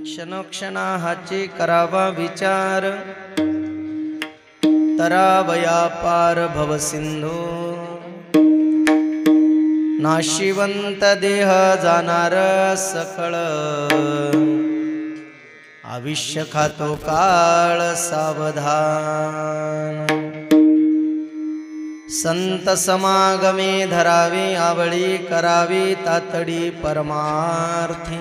क्षणोक्षणाहाची करावा विचार, तरावया पार भवसिंधू. नाशिवंत देह जाणार सकळ, आयुष्य खातो काळ सावधान. संत समागमे धरावे आवळी, करावी तातडी परमार्थी.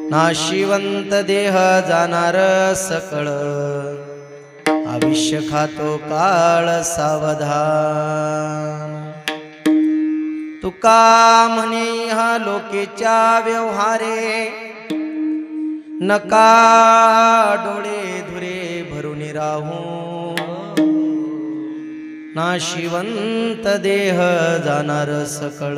नाशिवंत देह जाणार सकळ, आयुष्य खातो काळ सावधान. तुका म्हणे हा लोकेच्या व्यवहारे, नका डोळे धुरे भरून राहू. नाशिवंत देह जाणार सकळ,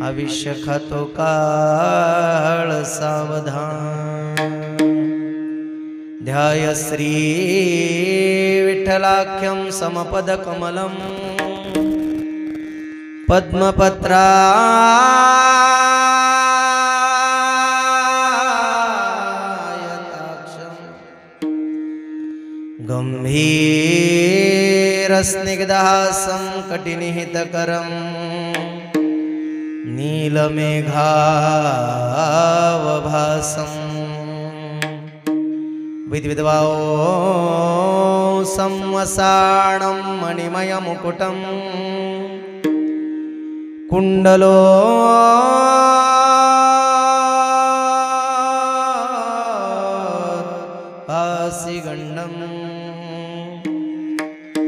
आयुष्य खातो काळ सावधान. ध्याय श्री विठ्ठलाख्यं समपद कमलम्, पद्मपत्रायताक्षं. गंभीरस्निग्धहासं कटिनिहितकरं, नीलमेघावभासं. विद्विद्वाओ संवसानं मणिमयमुकुटं, कुण्डलो पासिगण्डं.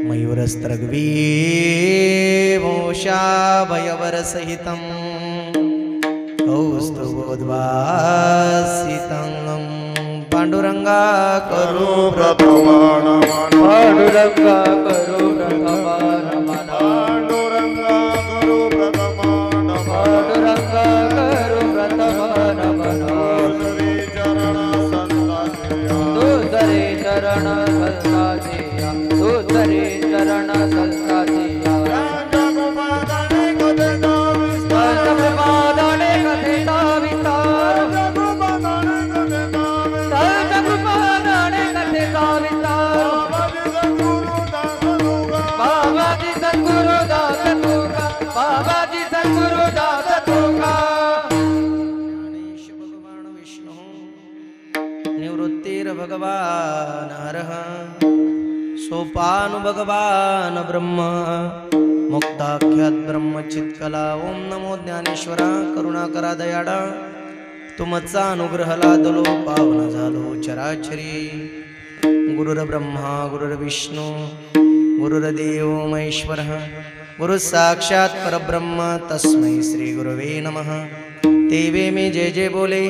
मयूरस्त्रग्वीवोषाभयवरसहितं, कौस्तुभोद्भासितं. पांडुरंगा करू प्रथमान, पांडुरंगा करू प्रथमान, पांडुरंगा करू प्रथमान, पांडुरंगा करू प्रथमान. तुझरे चरण संताजिया, तुझरे चरण संताजिया, जगपादाने कथेचा विस्तार, जगपादाने कथेचा विस्तार. बाबाजी सद्गुरु दास तुका, बाबाजी सद्गुरु दास तुका. गणेश भगवान विष्णु, निवृत्तीर भगवान हरः, सोपानु भगवान ब्रह्म, मुक्ताख्यात ब्रह्म चित्कला. ओम नमो ज्ञानेश्वरा, करुणाकरा दयाळा. तुमचा अनुग्रह लादलो पावन झालो चराचरी. गुरुर्ब्रह्मा गुरुर्विष्णू गुरुर्देव महेश्वरः, गुरु साक्षात परब्रह्म तस्मै श्री गुरवे नमः. तेवे मी जे जे बोले,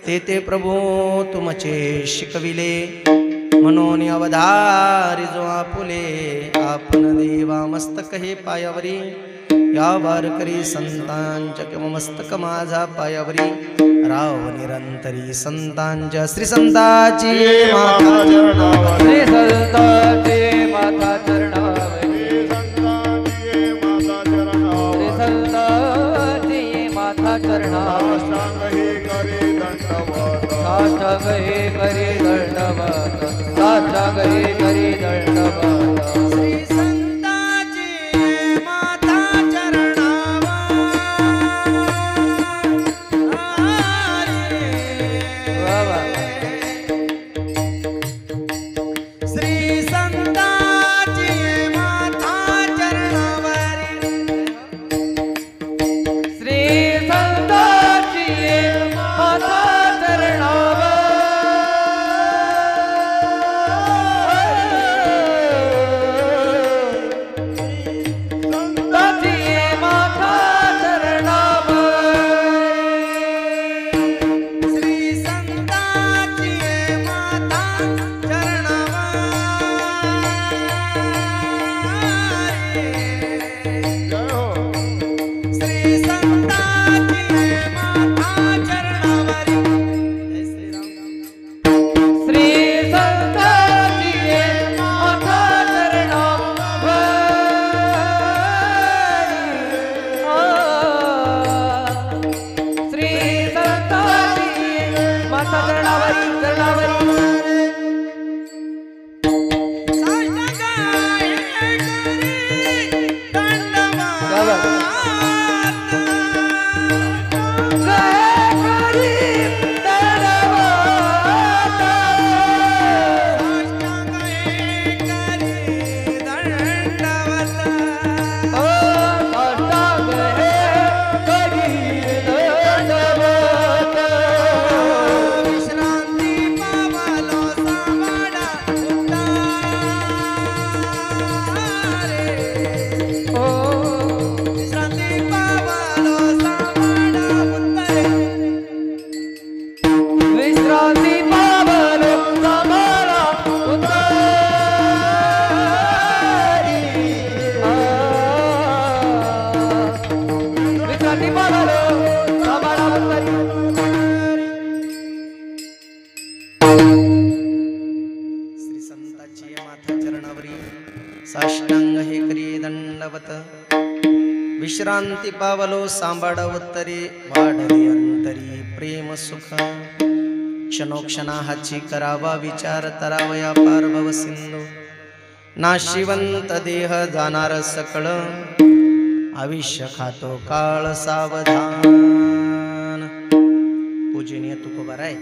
ते प्रभू तुमचे शिकविले. मनोनी अवधारी जो आपुले, आपण देवा मस्तक हे पायावरी. या वारकरी संतांच्या किंवा मस्तक माझा पायावरी. राव निरंतरी संतांच्या, श्री संताची माता चरणावर, श्री संताची माता चरणावर, श्री संताची माता चरणावर. साष्टांग हे करी दंडवत, साष्टांग हे करी दंडवत. श्री संताची माता चरणावर, श्री संताची माता चरणावर, श्री संताची माता चरणावर. माथा चरणावरी चरणावरी साष्टांग हे करी दंडवत विश्रांती पावलो सांभाळवतरी वाढली अंतरी प्रेम सुख क्षणोक्षणाची करावा विचार तरावया पार भव सिंधू नाशिवंत देह जाणार सकळ आयुष्य खातो काळ सावधान। पूजनीय तुकोबाराय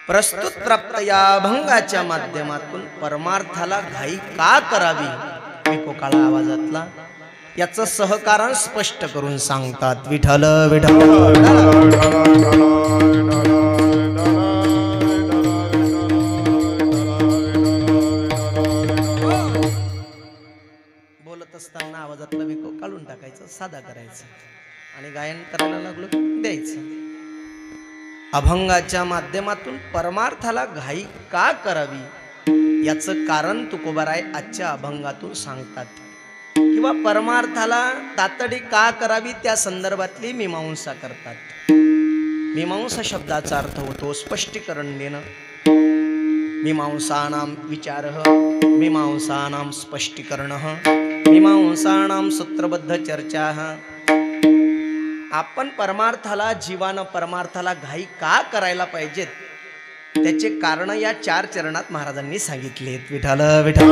प्रस्तुत प्राप्त या अभंगाच्या माध्यमातून परमार्थाला घाई का करावी विकोकाळा आवाजातला याचं सहकारण स्पष्ट करून सांगतात विठ्ठल विठ्ठल। बोलत असताना आवाजातला विको काढून टाकायचं साधा करायचं आणि गायन करायला लागलो द्यायचं। अभंगाच्या माध्यमातून परमार्थाला घाई का करावी याचं कारण तुकोबाराय आजच्या अभंगातून सांगतात किंवा परमार्थाला तातडी का करावी त्या संदर्भातली मीमांसा करतात। मीमांसा शब्दाचा अर्थ होतो स्पष्टीकरण देणं। मीमांसानां विचारः मीमांसानां स्पष्टीकरणः मीमांसानां सूत्रबद्ध चर्चाः। आपण परमार्थाला जीवानं परमार्थाला घाई का करायला पाहिजेत त्याचे कारण या 4 चरणात महाराजांनी सांगितलेत विठ्ठल विठ्ठल।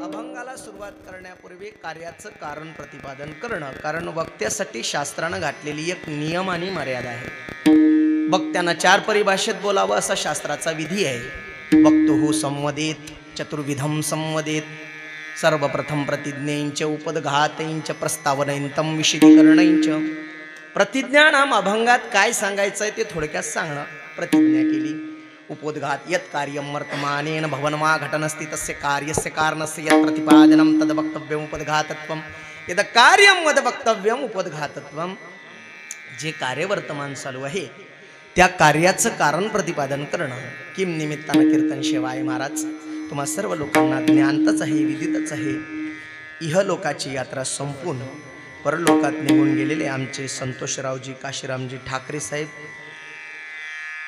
अभंगाला सुरुवात करण्यापूर्वी कार्याचं कारण प्रतिपादन करणं, कारण वक्त्यासाठी शास्त्रानं घातलेली एक नियम आणि मर्यादा आहे। वक्त्यानं 4 परिभाषेत बोलावं असा शास्त्राचा विधी आहे। वक्तुः संवदेत चतुर्विधम संवदेत सर्वप्रथम प्रतिज्ञेंच उपदघातैंच प्रस्तावनैंतम विशदीकरणैंच। प्रतिज्ञा नाम अभंगात काय सांगायचंय ते थोडक्यात सांगणं प्रतिज्ञा केली। उपोद्घात यत् कार्यं वर्तमानेन भवनमा घटनस्ति तस्य कार्यस्य कारणस्य यत् प्रतिपादनं तद वक्तव्यम् उपदघातत्वं यद कार्यं वद वक्तव्यम् उपदघातत्वं। जे कार्य वर्तमान चालू आहे त्या कार्याचं कारण प्रतिपादन करणं। किम निमित्तानं कीर्तन शेवाय महाराज तुम्हा सर्व लोकांना ज्ञानतच आहे विदितच आहे। इहलोकाची यात्रा संपून परलोकात निघून गेलेले आमचे संतोषरावजी काशीरामजी ठाकरे साहेब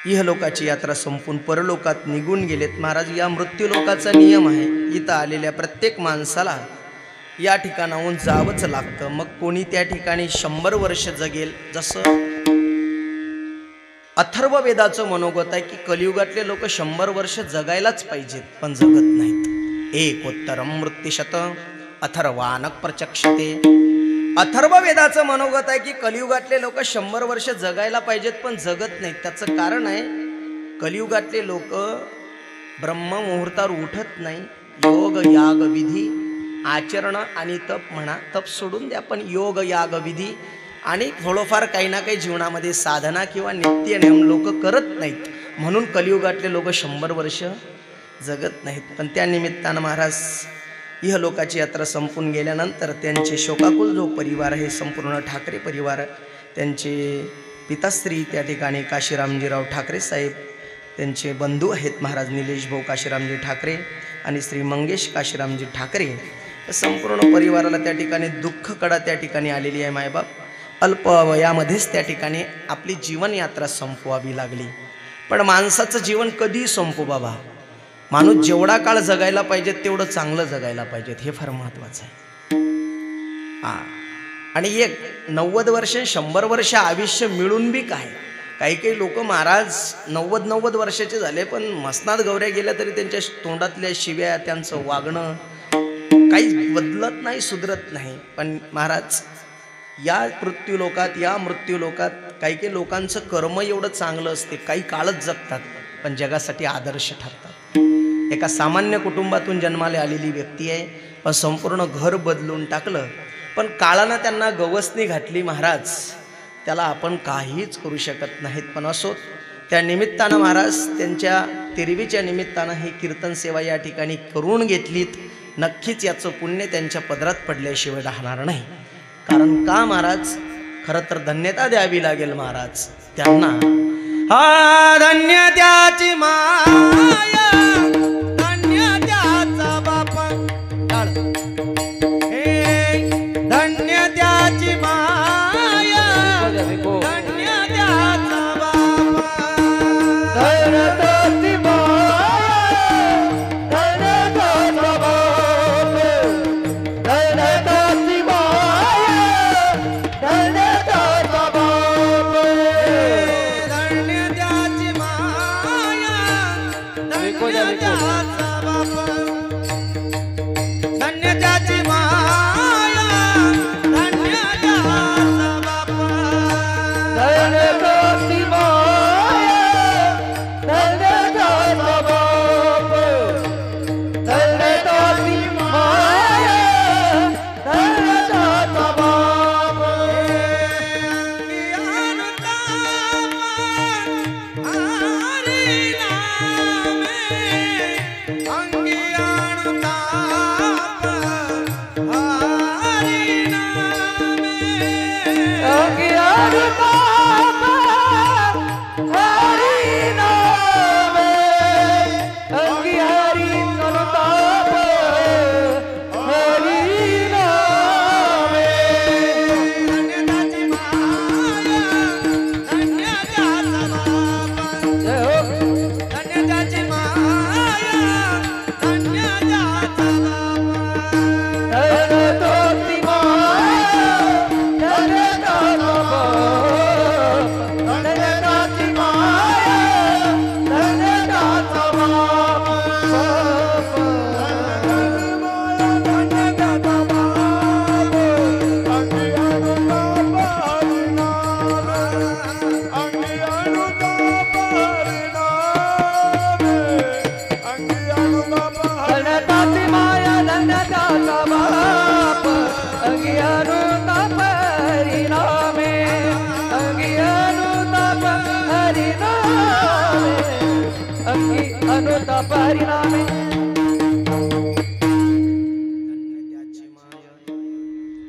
इहलोकाची यात्रा संपून परलोकात निघून गेलेत। महाराज या मृत्यूलोकाचा नियम आहे, इथं आलेल्या प्रत्येक माणसाला या ठिकाणाहून जावंच लागतं। मग कोणी त्या ठिकाणी 100 वर्ष जगेल, जसं अथर्व वेदाचं मनोगत आहे की कलियुगातले लोक 100 वर्ष जगायलाच पाहिजेत पण जगत नाहीत। एकोत्तरम मृत्युशत अथर्वानक प्रचक्षते। अथर्व वेदाचं मनोगत आहे की कलियुगातले लोक 100 वर्ष जगायला पाहिजेत पण जगत नाहीत। त्याचं कारण आहे कलियुगातले लोक ब्रह्म मुहूर्तावर उठत नाही। योग याग विधी आचरण आणि तप म्हणा, तप सोडून द्या, पण योग याग विधी आणि थोडंफार काही ना काही जीवनामध्ये साधना किंवा नित्य नियम लोक करत नाहीत, म्हणून कलियुगातले लोक 100 वर्ष जगत नाहीत। पण त्या निमित्तानं महाराज इहलोकाची यात्रा संपून गेल्यानंतर त्यांचे शोकाकुल जो परिवार आहे संपूर्ण ठाकरे परिवार, त्यांचे पिताश्री त्या ठिकाणी काशीरामजीराव ठाकरे साहेब, त्यांचे बंधू आहेत महाराज निलेश भाऊ काशीरामजी ठाकरे आणि श्री मंगेश काशीरामजी ठाकरे, संपूर्ण परिवाराला त्या ठिकाणी दुःख कडा त्या ठिकाणी आलेली आहे। मायबाप अल्प वयामध्येच त्या ठिकाणी आपली जीवनयात्रा संपवावी लागली। पण माणसाचं जीवन कधी संपू बाबा, माणूस जेवढा काळ जगायला पाहिजे तेवढं चांगलं जगायला पाहिजे, हे फार महत्त्वाचं आहे। आणि एक 90 वर्ष 100 वर्ष आयुष्य मिळून बी काय, काही काही लोक महाराज 90 वर्षाचे झाले पण मसनात गौऱ्या गेल्या तरी त्यांच्या तोंडातल्या शिव्या, त्यांचं वागणं काहीच बदलत नाही, सुधरत नाही. पण महाराज या मृत्यू लोकात काही काही लोकांचं कर्म एवढं चांगलं असते, काही काळच जगतात पण जगासाठी आदर्श ठरतात. एका सामान्य कुटुंबातून जन्माला आलेली व्यक्ती आहे, पण संपूर्ण घर बदलून टाकलं, पण काळानं त्यांना गवसणी घातली महाराज, त्याला आपण काहीच करू शकत नाहीत. पण असो, त्या निमित्तानं महाराज त्यांच्या तेरवीच्या निमित्तानं ही कीर्तन सेवा या ठिकाणी करून घेतलीत. नक्कीच याचं पुण्य त्यांच्या पदरात पडल्याशिवाय राहणार नाही. कारण का महाराज, खरं तर धन्यता द्यावी लागेल महाराज त्यांना. हा धन्य त्याची माया, धन्य त्याचा बाप, धन्य त्याची माया, धन्य त्याचा बाप,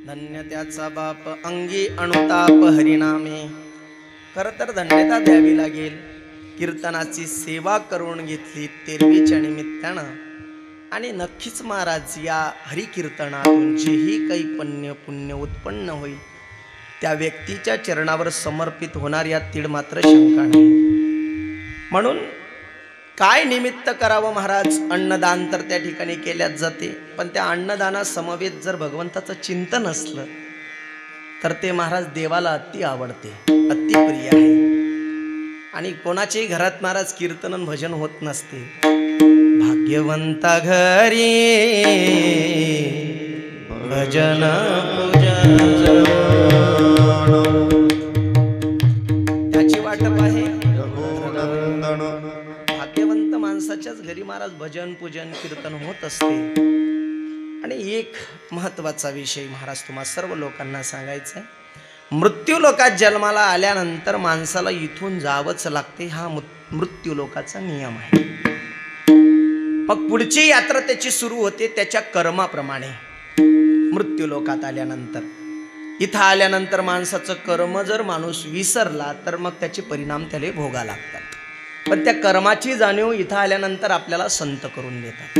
धन्य त्याची बाप अंगी अनुताप हरिनामे. खरं तर धन्यता द्यावी लागेल. कीर्तनाची सेवा करून घेतली तेरवीच्या निमित्तानं, आणि नक्कीच महाराज या हरिकीर्तनातून जेही काही पुण्य उत्पन्न होईल त्या व्यक्तीच्या चरणावर समर्पित होणार यात तीड मात्र शंका नाही. म्हणून काय निमित्त करावं महाराज, अन्नदान तर त्या ठिकाणी केल्याच जाते, पण त्या अन्नदाना समवेत जर भगवंताचं चिंतन असलं तर ते महाराज देवाला अति आवडते, अति प्रिय आहे. आणि कोणाच्याही घरात महाराज कीर्तन भजन होत नसते, भाग्यवंता घरी भजन पूजन त्याची वाटप आहे. भाग्यवंत माणसाच्याच घरी महाराज भजन पूजन कीर्तन होत असते. आणि एक महत्वाचा विषय महाराज तुम्हा सर्व लोकांना सांगायचा आहे, मृत्यू लोकात जन्माला आल्यानंतर माणसाला इथून जावंच लागते. हा मृत्यू लोकाचा नियम आहे. मग पुढची यात्रा त्याची सुरू होते त्याच्या कर्माप्रमाणे. मृत्यू लोकात आल्यानंतर, इथं आल्यानंतर माणसाचं कर्म जर माणूस विसरला तर मग त्याचे परिणाम त्याला भोगा लागतात. पण त्या कर्माची जाणीव इथं आल्यानंतर आपल्याला संत करून देतात.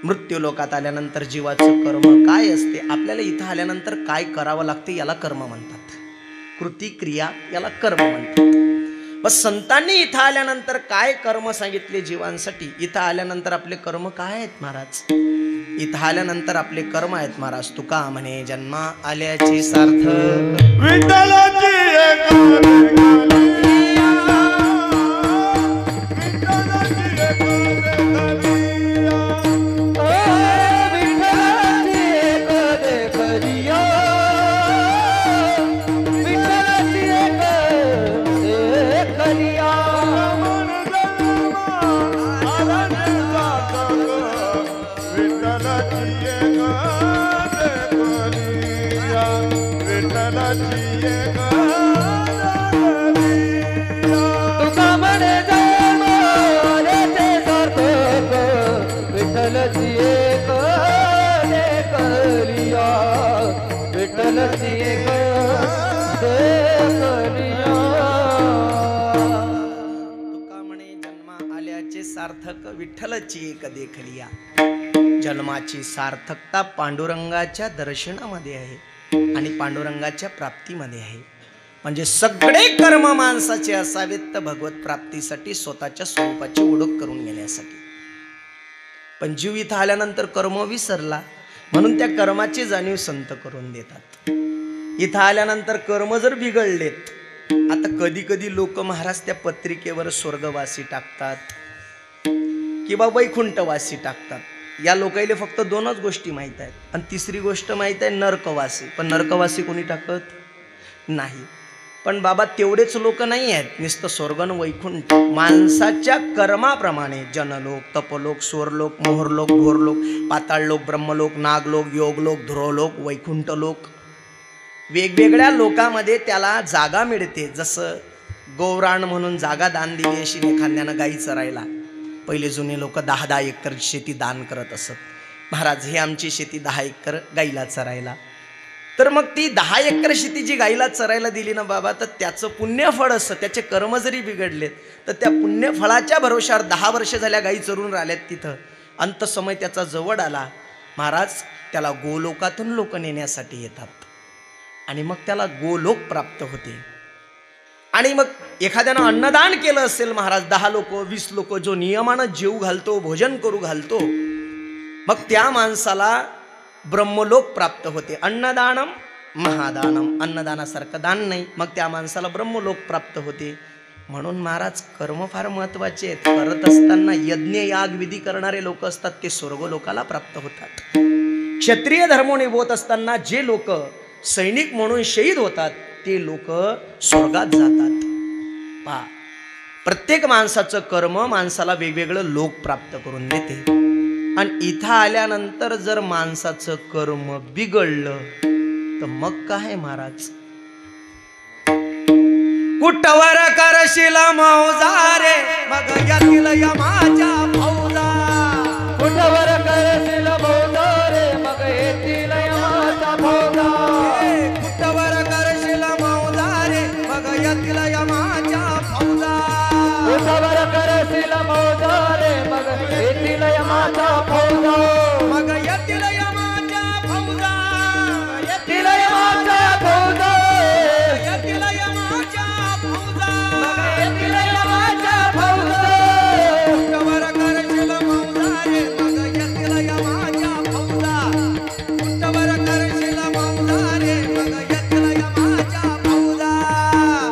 मृत्यू लोकात आल्यानंतर जीवाचं कर्म काय असते, आपल्याला इथं आल्यानंतर काय करावं लागते याला कर्म म्हणतात. कृती क्रिया याला कर्म म्हणतात. पण संतांनी इथं आल्यानंतर काय कर्म सांगितले जीवांसाठी? इथं आल्यानंतर आपले कर्म काय आहेत महाराज? इथं आल्यानंतर आपले कर्म आहेत महाराज. तुका म्हणे जन्मा आल्याचे सार्थक विठ्ठलाची सार्थक विठ्ठलची एक देखलिया. जन्माची सार्थकता पांडुरंगाच्या दर्शनामध्ये आहे आणि पांडुरंगाच्या प्राप्तीमध्ये आहे. म्हणजे सगळे कर्म माणसाचे असावेत तर भगवत प्राप्तीसाठी, स्वतःच्या स्वरूपाची ओळख करून घेण्यासाठी. पण जीव इथं आल्यानंतर कर्म विसरला म्हणून त्या कर्माची जाणीव संत करून देतात. इथं आल्यानंतर कर्म जर बिघडलेत, आता कधी कधी लोक महाराज त्या पत्रिकेवर स्वर्गवासी टाकतात किंवा वैकुंठवासी टाकतात. या लोकांना फक्त दोनच गोष्टी माहीत आहेत आणि तिसरी गोष्ट माहीत आहे नरकवासी. पण नरकवासी कोणी टाकत नाही. पण बाबा तेवढेच लोक नाही आहेत. नुसतं स्वर्ग न वैकुंठ माणसाच्या कर्माप्रमाणे जनलोक, तपलोक, स्वरलोक, मोहरलोक, भोरलोक, पाताळलोक, ब्रह्मलोक, नागलोक, योगलोक, ध्रुवलोक, वैकुंठलोक, वेगवेगळ्या लोकांमध्ये त्याला जागा मिळते. जसं गौराण म्हणून जागा दान दिली अशी एखाद्यानं गाई चरायला. पहिले जुने लोक 10-10 एकर शेती दान करत असत. महाराज हे आमची शेती 10 एकर गाईला चरायला. तर मग ती 10 एकर शेती जी गाईला चरायला दिली ना बाबा, तर त्याचं पुण्यफळ असतं. त्याचे कर्म जरी बिघडलेत तर त्या पुण्यफळाच्या भरोशावर 10 वर्ष झाल्या गाई चरून राहिल्यात तिथं. अंतसमय त्याचा जवळ आला महाराज, त्याला गोलोकातून लोक नेण्यासाठी येतात आणि मग त्याला गोलोक प्राप्त होते. आणि मग एखाद्यानं अन्नदान केलं असेल महाराज, 10 लोक 20 लोक जो नियमानं जेव घालतो, भोजन करू घालतो, मग त्या माणसाला ब्रह्मलोक प्राप्त होते. अन्नदानम महादानम, अन्नदानासारखं दान नाही. मग त्या माणसाला ब्रह्मलोक प्राप्त होते. म्हणून महाराज कर्म फार महत्वाचे आहेत. करत असताना यज्ञ याग विधी करणारे लोक असतात ते स्वर्गलोकाला प्राप्त होतात. क्षत्रिय धर्म निभवत असताना जे लोक सैनिक म्हणून शहीद होतात ते लोक स्वर्गात जातात. पहा, प्रत्येक माणसाचं कर्म माणसाला वेगवेगळं लोक प्राप्त करून देते. आणि इथं आल्यानंतर जर माणसाचं कर्म बिघडलं तर मग काय महाराज? कुठवर करशील मौजा रे मग यातील यमाच्या फौजा. कुठवर करशील मौजा रे मग येतील यमाच्या फौजा. कुठवर करशील मौजा रे मग यातील यमाच्या फौजा. कुठवर करशील मौजा रे मग येतील यमाच्या फौजा. मग यातील यमाच्या फौजा. येतील यमाच्या फौजा. यातील यमाच्या फौजा. येतील यमाच्या फौजा. कुठवर करशील मौजा रे मग यातील यमाच्या फौजा. कुठवर करशील मौजा रे मग यातील यमाच्या फौजा.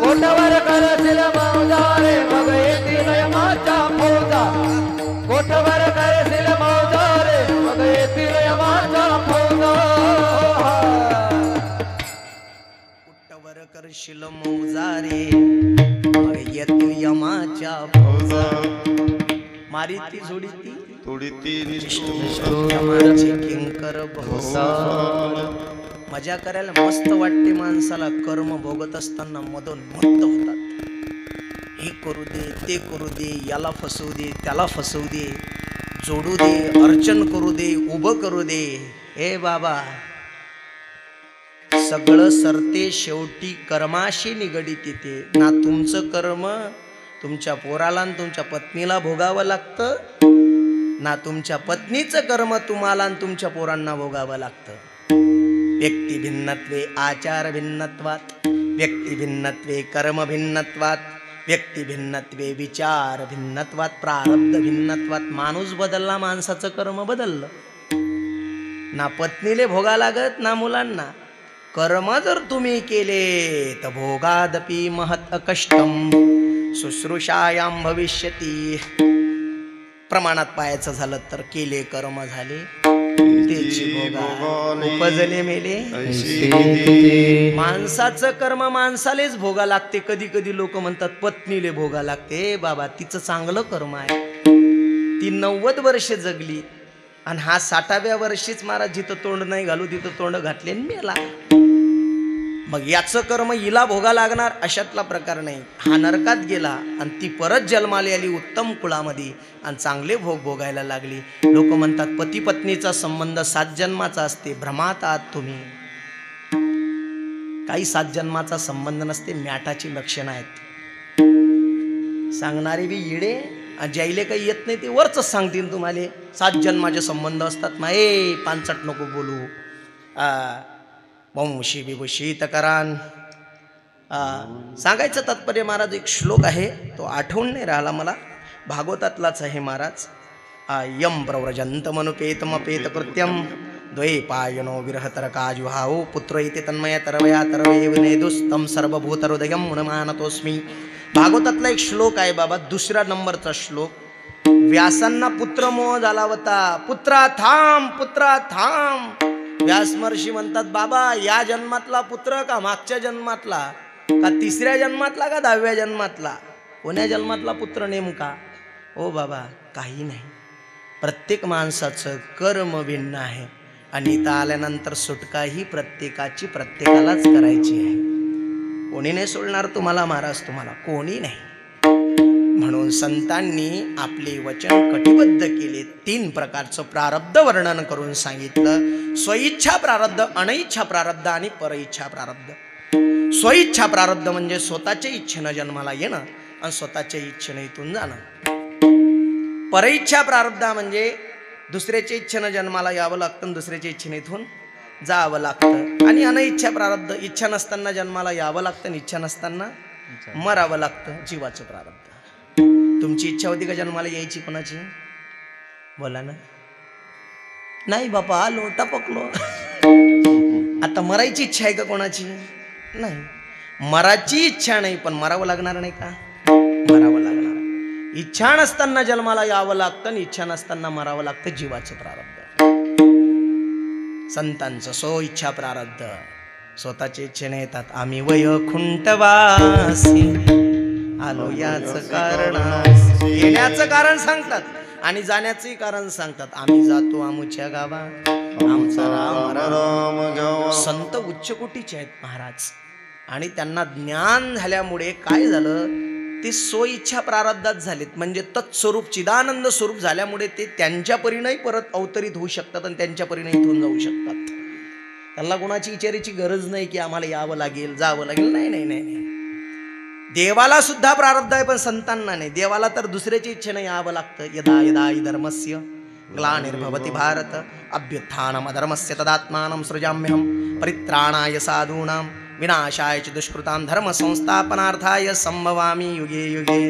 कोटवर करशील मौजा रे मग येतील यमाच्या फौजा. कोटवर करशील मौजा रे मग येतील यमाच्या फौजा. कुठवर करशील मौजा रे मग येतील यमाच्या फौजा. मारी ती जोडी ती थोडी ती यमाचे किंकर बहुसा. मजा करायला मस्त वाटते माणसाला. कर्म भोगत असताना मदोन्मत्त होतात. हे करू दे, ते करू दे, याला फसवू दे, त्याला फसवू दे, जोडू दे, अर्चन करू दे, उभं करू दे. हे बाबा, सगळं सरते शेवटी कर्माशी निगडीत येते ना. तुमचं कर्म तुमच्या पोराला आणि तुमच्या पत्नीला भोगावं लागतं ना तुमच्या पत्नीचं कर्म तुम्हाला आणि तुमच्या पोरांना भोगावं लागतं. व्यक्ती भिन्नत्वे आचार भिन्नत्वात, व्यक्ती भिन्नत्वे कर्म भिन्नत्वात, व्यक्ती भिन्नत्वे विचार भिन्नत्वात प्रारब्ध भिन्नत्वात माणूस बदलला, माणसाचं कर्म बदललं. ना पत्नीले भोगा लागत ना मुलांना. कर्म जर तुम्ही केले तर भोगादपि महत् कष्टम शुश्रूषायाम भविष्यती. प्रमाणात पायाचं झालं तर केले कर्म झाले तेची भोगा उपजले मेले. माणसाचं कर्म माणसालेच भोगा लागते. कधी कधी लोक म्हणतात पत्नीले भोगा लागते. बाबा तिचं चांगलं कर्म आहे, ती 90 वर्षे जगली आणि हा 60व्या वर्षीच महाराज जिथं तोंड नाही घालू तिथं तोंड घातले आणि मेला. मग याचं कर्म हिला भोगा लागणार अशातला प्रकार नाही. हा नरकात गेला आणि ती परत जन्माला आली उत्तम कुळामध्ये आणि चांगले भोग भोगायला लागली. लोक म्हणतात पती पत्नीचा संबंध 7 जन्माचा असते. भ्रमात आहात तुम्ही. काही 7 जन्माचा संबंध नसते, मॅटाची लक्षणं आहेत. सांगणारे बी येडे, ज्याईले काही येत नाही ते वरच सांगतील तुम्हाला 7 जन्माचे संबंध असतात. मा ए पानचट नको बोलू. वंशी विभूषी तकरान. सांगायचं तात्पर्य महाराज एक श्लोक आहे तो आठवण नाही राहिला मला, भागवतातलाच आहे महाराज. यम प्रव्रजंत मनुपेतमपेत कृत्यम द्वैपायनो विरहतरकाजुहाओ पुत्र इति तन्मय तरवया तरवे विनेदुस्तम सर्वभूतहृदयम मुनमानतोस्मी. भागवतातला एक श्लोक आहे बाबा, 2 नंबरचा श्लोक. व्यासांना पुत्र मोह झाला होता. पुत्रा थांब, पुत्रा थांब. व्यास महर्षी म्हणतात बाबा या जन्मातला पुत्र का मागच्या जन्मातला का 3ऱ्या जन्मातला का 10व्या जन्मातला, कोण्या जन्मातला पुत्र नेमका? ओ बाबा काही नाही. प्रत्येक माणसाचं कर्म भिन्न आहे आणि इथं आल्यानंतर सुटका ही प्रत्येकाची प्रत्येकालाच करायची आहे. कोणी नाही सोडणार तुम्हाला महाराज, तुम्हाला कोणी नाही. म्हणून संतांनी आपले वचन कटिबद्ध केले. 3 प्रकारचं प्रारब्ध वर्णन करून सांगितलं. स्वइच्छा प्रारब्ध, अनइच्छा प्रारब्ध आणि परइच्छा प्रारब्ध. स्वइच्छा प्रारब्ध म्हणजे स्वतःच्या इच्छेनं जन्माला येणं आणि स्वतःच्या इच्छेनं इथून जाणं. परइच्छा प्रारब्ध म्हणजे दुसऱ्याच्या इच्छेनं जन्माला यावं लागतं आणि दुसऱ्याच्या इच्छेनं इथून जावं लागतं. आणि अनइच्छा प्रारब्ध, इच्छा नसताना जन्माला यावं लागतं आणि इच्छा नसताना मरावं लागतं. जीवाचं प्रारब्ध. तुमची इच्छा होती का जन्माला यायची कोणाची? बोला ना. नाही बापा आलो टपकलो. आता मरायची इच्छा आहे का कोणाची? नाही. मराची इच्छा नाही पण मरावं लागणार नाही का? मरावं लागणार. इच्छा नसताना जन्माला यावं लागतं आणि इच्छा नसताना मरावं लागतं. जीवाचं प्रारब्ध. संतांचं सो इच्छा प्रारब्ध. स्वतःच्या इच्छेने येतात. आम्ही वैकुंठवासी आलो याच कारण. येण्याचं कारण सांगतात आणि जाण्याचंही कारण सांगतात. आम्ही जातो आमुच्या गावा आमचा राम राम. संत उच्च कोटीचे आहेत महाराज आणि त्यांना ज्ञान झाल्यामुळे काय झालं, ते स्वइच्छा प्रारब्धात झालेत. म्हणजे तत्स्वरूप चिदानंद स्वरूप झाल्यामुळे ते त्यांच्या परीने परत अवतरित होऊ शकतात आणि त्यांच्या परीने इथून जाऊ शकतात. त्यांना कोणाची विचारायची गरज नाही की आम्हाला यावं लागेल जावं लागेल. नाही नाही नाही नाही. देवाला सुद्धा प्रारब्ध आहे पण संतांना नाही. देवाला तर दुसऱ्याची इच्छेने यावं लागतं. यदा यदा हि धर्मस्य ग्लानिर्भवति भारत अभ्युत्थानम् अधर्मस्य तदात्मानं सृजाम्यहं परित्राणाय साधूनां विनाशाय च दुष्कृतां धर्म संस्थापनार्थाय संभवामि युगे युगे.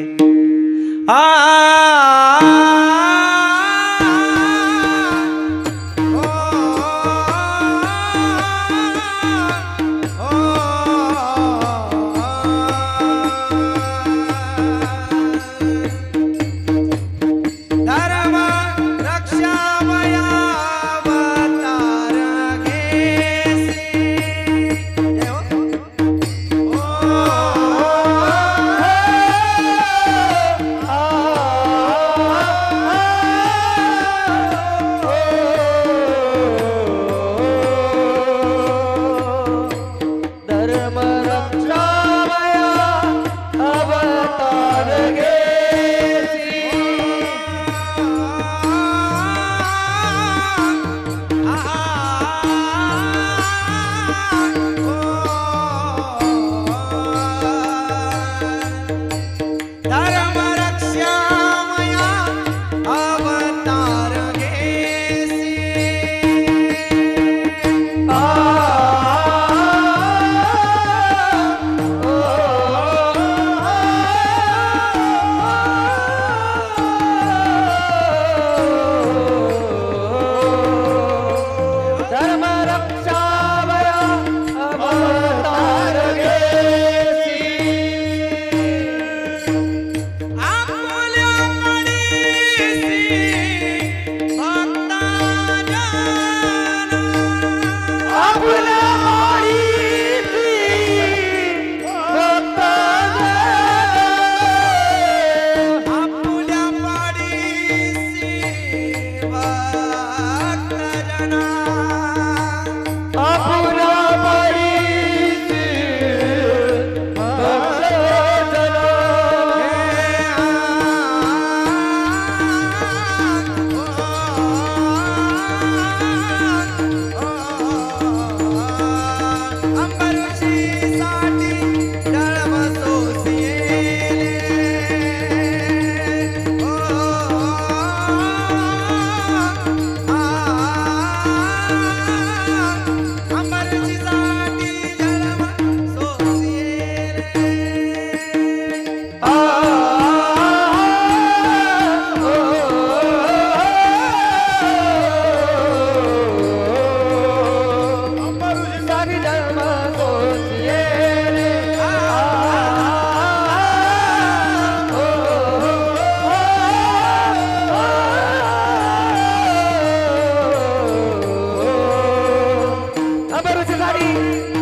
अंबरुची साडी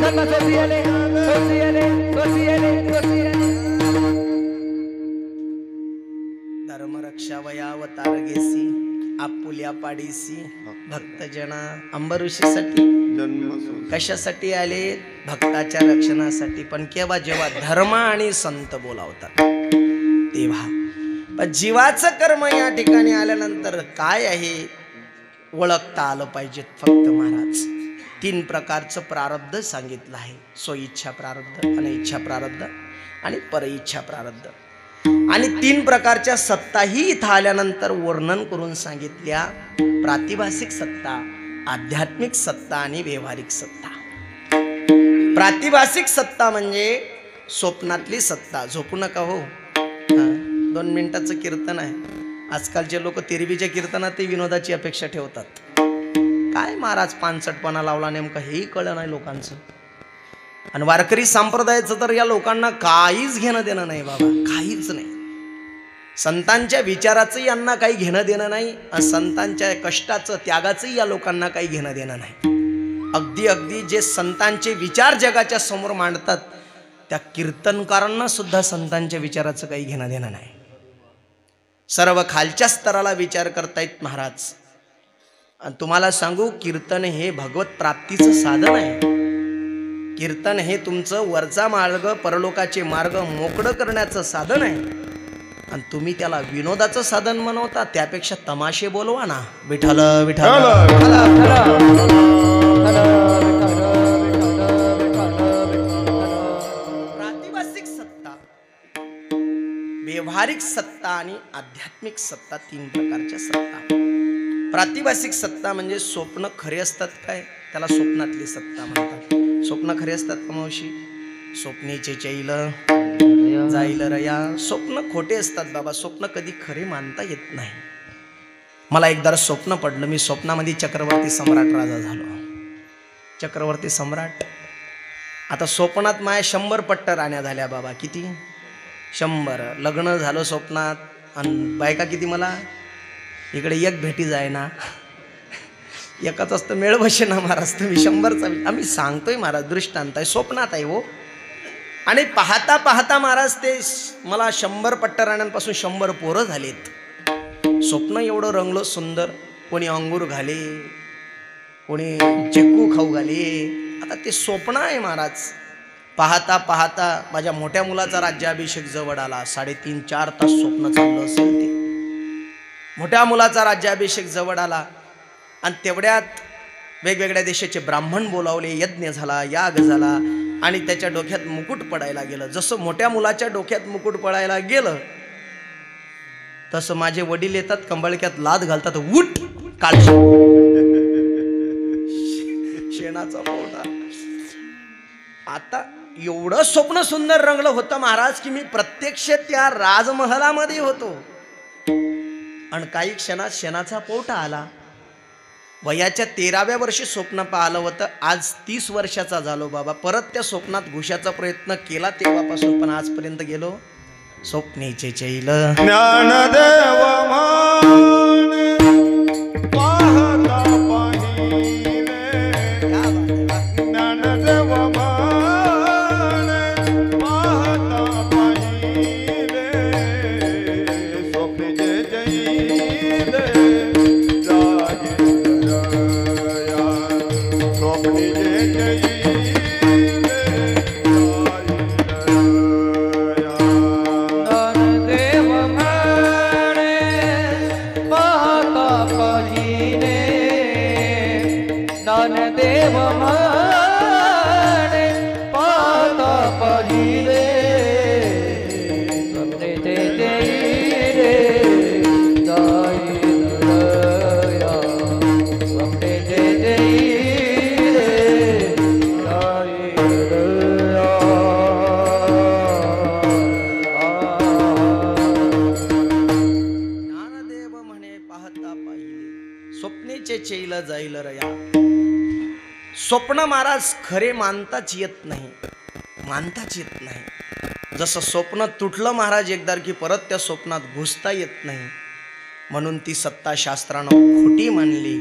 जन्म सोसियले सोसियले सोसियले सोसियले धर्मरक्षा वयावतारगेसी आपुल्या पाडीसी भक्तजना अंबऋषीसाठी कशासाठी आले? भक्ताच्या रक्षणासाठी. पण केव्हा? जेव्हा धर्म आणि संत बोलावतात तेव्हा. पण जीवाचं कर्म या ठिकाणी आल्यानंतर काय आहे ओळखता आलं पाहिजे. फक्त महाराज 3 प्रकारचं प्रारब्ध सांगितलं आहे. स्वइच्छा प्रारब्ध, अनिच्छा प्रारब्ध आणि परइच्छा प्रारब्ध. आणि 3 प्रकारच्या सत्ताही इथं आल्यानंतर वर्णन करून सांगितल्या. प्रातिभासिक सत्ता, आध्यात्मिक सत्ता आणि व्यवहारिक सत्ता. प्रातिभासिक सत्ता म्हणजे स्वप्नातली सत्ता. झोपू नका हो. 2 मिनिटाचं कीर्तन आहे. आजकालचे लोक तिरबीच्या कीर्तनात ते विनोदाची अपेक्षा ठेवतात. काय महाराज पानसटपणा लावला नेमका हेही कळलं नाही लोकांचं. आणि वारकरी संप्रदायाचं तर या लोकांना काहीच घेणं देणं नाही बाबा, काहीच नाही. संतांच्या विचाराचं यांना काही घेणं देणं नाही. संतांच्या कष्टाचं त्यागाचंही या लोकांना काही घेणं देणं नाही. अगदी जे संतांचे विचार जगाच्या समोर मांडतात त्या कीर्तनकारांना सुद्धा संतांच्या विचाराचं काही घेणं देणं नाही. सर्व खालच्या स्तराला विचार करतायत महाराज. आणि तुम्हाला सांगू, कीर्तन हे भगवत प्राप्तीचं साधन आहे. कीर्तन हे तुमचं वरचा मार्ग, परलोकाचे मार्ग मोकळं करण्याचं साधन आहे. आणि तुम्ही त्याला विनोदाचं साधन बनवता. त्यापेक्षा तमाशे बोलवा ना. विठ्ठल विठ्ठल. प्रातिभासिक सत्ता, व्यवहारिक सत्ता आणि आध्यात्मिक सत्ता, 3 प्रकारच्या सत्ता. प्रातिभासिक सत्ता म्हणजे स्वप्न खरे असतात काय, त्याला स्वप्नातली सत्ता म्हणतात. स्वप्न खरे असतात का मावशी? स्वप्नीचे चैल जाईल रया. स्वप्न खोटे असतात बाबा. स्वप्न कधी खरे मानता येत नाही. मला एकदा स्वप्न पडलं. मी स्वप्नामध्ये चक्रवर्ती सम्राट राजा झालो. चक्रवर्ती सम्राट. आता स्वप्नात माया 100 पट्ट राण्या झाल्या बाबा. किती? 100. लग्न झालं स्वप्नात. आणि बायका किती मला? इकडे एक भेटी जाय ना. एकाच असतं मेळ बसे ना महाराज. तुम्ही 100चा आम्ही सांगतोय महाराज, दृष्टांत आहे, स्वप्नात आहे हो. आणि पाहता पाहता महाराज ते मला 100 पट्टराण्यांपासून 100 पोरं झालेत. स्वप्न एवढं रंगलं सुंदर. कोणी अंगूर घाले, कोणी चिक्कू खाऊ घाले. आता ते स्वप्न आहे महाराज. पाहता पाहता माझ्या मोठ्या मुलाचा राज्याभिषेक जवळ आला. 3.5-4 तास स्वप्न चाललं असेल ते. मोठ्या मुलाचा राज्याभिषेक जवळ आला. आणि तेवढ्यात वेगवेगळ्या देशाचे ब्राह्मण बोलावले. यज्ञ झाला, याग झाला. आणि त्याच्या डोक्यात मुकुट पडायला गेलं. जसं मोठ्या मुलाच्या डोक्यात मुकुट पडायला गेलं तसं माझे वडील येतात, कंबळक्यात लाद घालतात. उठ काळ शेणाचा पोटा. आता एवढं स्वप्न सुंदर रंगलं होतं महाराज की मी प्रत्यक्ष त्या राजमहालामध्ये होतो. आणि काही क्षणात शेणाचा पोटा आला. वयाच्या 13व्या वर्षी स्वप्न पाहिलं होतं. आज 30 वर्षाचा झालो बाबा. परत त्या स्वप्नात घुशाचा प्रयत्न केला तेव्हापासून, पण आजपर्यंत गेलो. स्वप्नीचे चैल ज्ञानदेव पाहता पाहिले. ज्ञानदेव पाहता पाहिले. स्वप्नीचे चैल ज्ञानदेव म्हणे पाहता पाहिले. स्वप्नीचे चैल जाईल रया. स्वप्नीचे चैल जाईल रया. ज्ञानदेव म्हणे पाहता पाहिले. स्वप्नीचे चैल जाईल रया. स्वप्न महाराज खरे मानताच येत नाही. मानताच येत नाही. जसं स्वप्न तुटलं महाराज एकदा की परत त्या स्वप्नात घुसता येत नाही. म्हणून ती सत्ता शास्त्रानं खोटी मानली.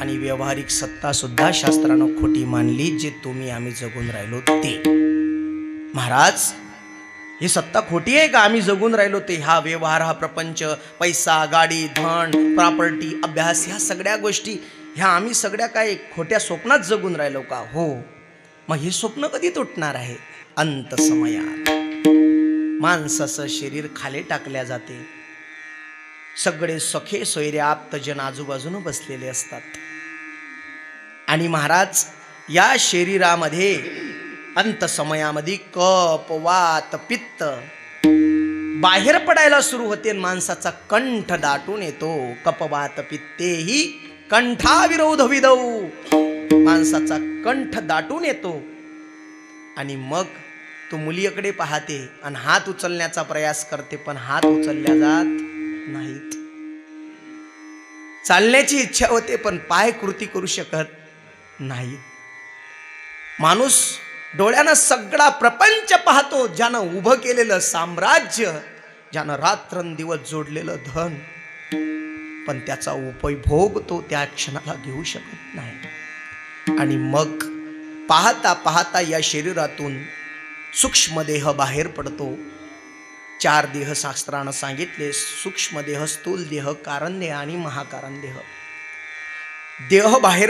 आणि व्यवहारिक सत्ता सुद्धा शास्त्रानं खोटी मानली, जे तुम्ही आम्ही जगून राहिलो ते. महाराज, ही सत्ता खोटी आहे का? आम्ही जगून राहिलो ते, हा व्यवहार, हा प्रपंच, पैसा, गाडी, धन, प्रॉपर्टी, अभ्यास, ह्या सगळ्या गोष्टी, ह्या आम्ही सगळ्या काय खोट्या स्वप्नात जगून राहिलो का? हो. मग हे स्वप्न कधी तुटणार आहे? अंत समयात. माणसाचं शरीर खाली टाकल्या जाते, सगळे सखे सोयरे आप्तजन आजूबाजूने बसलेले असतात, आणि महाराज या शरीरामध्ये अंत समयामध्ये कप, वात, पित्त बाहेर पडायला सुरू होते. माणसाचा कंठ दाटून येतो. कपवात पित्तेही कंठाविरोध विदौ. माणसाचा कंठ दाटून येतो आणि मग तो मुलीकडे पाहते आणि हात उचलण्याचा प्रयास करते, पण हात उचलल्या जात नाहीत. चालण्याची इच्छा होते पण पाय कृती करू शकत नाही. माणूस डोळ्यानं सगळा प्रपंच पाहतो, ज्यानं उभं केलेलं साम्राज्य, ज्यानं रात्रंदिवस जोडलेलं धन, पण त्याचा उपभोग तो त्या क्षणाला घेऊ शकत नाही. आणि मग पाहता पाहता या शरीरातून सूक्ष्म देह बाहेर पडतो. 4 देह शास्त्रानं सांगितले, सूक्ष्म देह, स्थूल देह, कारण देह आणि महाकारण देह. देह बाहेर